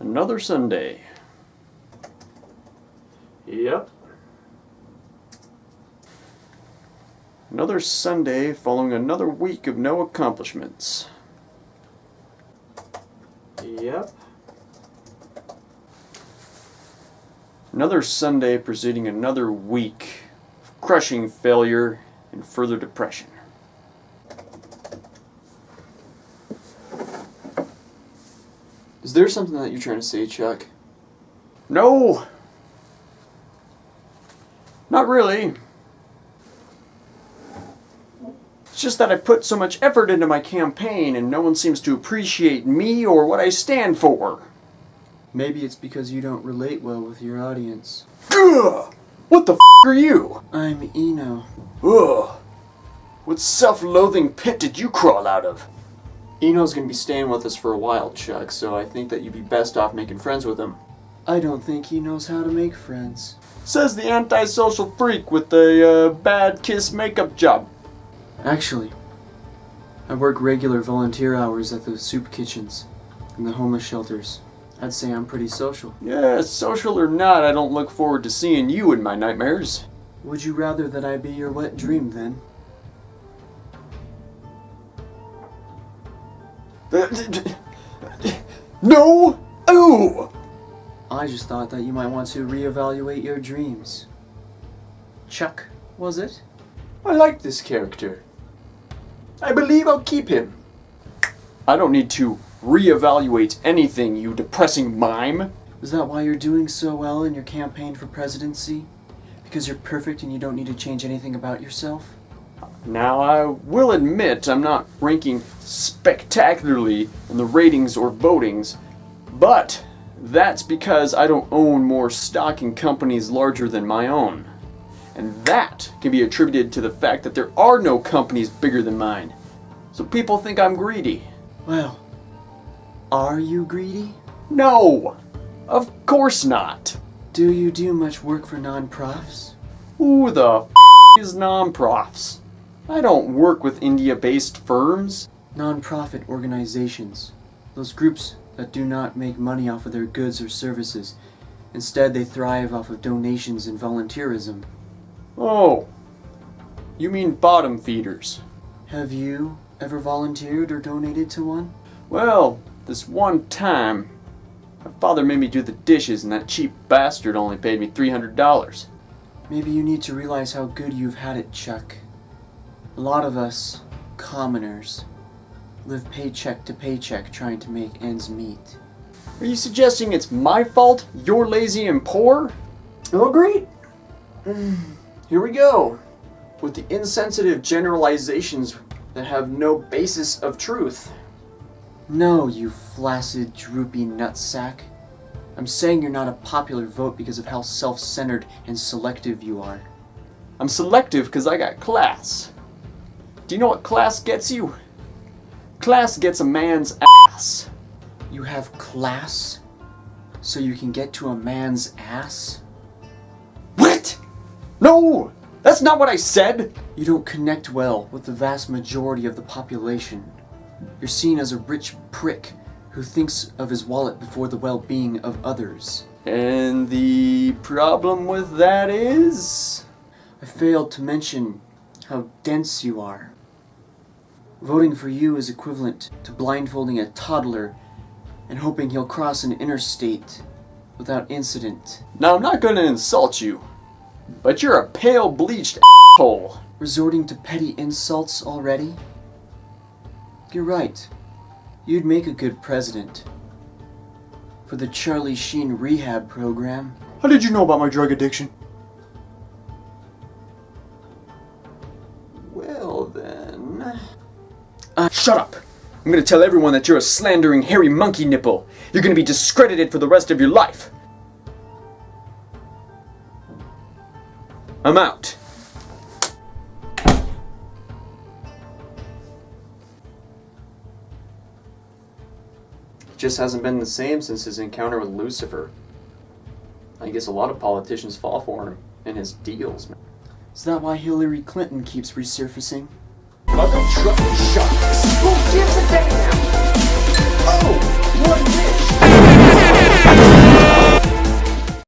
Another Sunday. Yep. Another Sunday following another week of no accomplishments. Yep. Another Sunday preceding another week of crushing failure and further depression. Is there something that you're trying to say, Chuck? No! Not really. It's just that I put so much effort into my campaign and no one seems to appreciate me or what I stand for. Maybe it's because you don't relate well with your audience. Ugh! What the f*** are you? I'm Eno. Ugh! What self-loathing pit did you crawl out of? Eno's gonna be staying with us for a while, Chuck, so I think that you'd be best off making friends with him. I don't think he knows how to make friends. Says the antisocial freak with the bad kiss makeup job. Actually, I work regular volunteer hours at the soup kitchens and the homeless shelters. I'd say I'm pretty social. Yeah, social or not, I don't look forward to seeing you in my nightmares. Would you rather that I be your wet dream, then? No! Ooh! I just thought that you might want to reevaluate your dreams. Chuck, was it? I like this character. I believe I'll keep him. I don't need to reevaluate anything, you depressing mime. Is that why you're doing so well in your campaign for presidency? Because you're perfect and you don't need to change anything about yourself? Now, I will admit I'm not ranking spectacularly in the ratings or votings, but that's because I don't own more stock in companies larger than my own. And that can be attributed to the fact that there are no companies bigger than mine. So people think I'm greedy. Well, are you greedy? No! Of course not! Do you do much work for non-profs? Who the f*** is non-profs? I don't work with India-based firms. Non-profit organizations. Those groups that do not make money off of their goods or services. Instead, they thrive off of donations and volunteerism. Oh, you mean bottom feeders. Have you ever volunteered or donated to one? Well, this one time, my father made me do the dishes and that cheap bastard only paid me $300. Maybe you need to realize how good you've had it, Chuck. A lot of us, commoners, live paycheck to paycheck trying to make ends meet. Are you suggesting it's my fault you're lazy and poor? Oh, great! Here we go, with the insensitive generalizations that have no basis of truth. No, you flaccid, droopy nutsack. I'm saying you're not a popular vote because of how self-centered and selective you are. I'm selective because I got class. Do you know what class gets you? Class gets a man's ass. You have class? So you can get to a man's ass? What? No! That's not what I said! You don't connect well with the vast majority of the population. You're seen as a rich prick who thinks of his wallet before the well-being of others. And the problem with that is? I failed to mention how dense you are. Voting for you is equivalent to blindfolding a toddler and hoping he'll cross an interstate without incident. Now, I'm not going to insult you, but you're a pale, bleached asshole. Resorting to petty insults already? You're right. You'd make a good president. For the Charlie Sheen rehab program. How did you know about my drug addiction? Well then... Shut up! I'm gonna tell everyone that you're a slandering hairy monkey nipple. You're gonna be discredited for the rest of your life. I'm out. Just hasn't been the same since his encounter with Lucifer. I guess a lot of politicians fall for him and his deals. Is that why Hillary Clinton keeps resurfacing? Mother trucking sharks. Who gives a damn?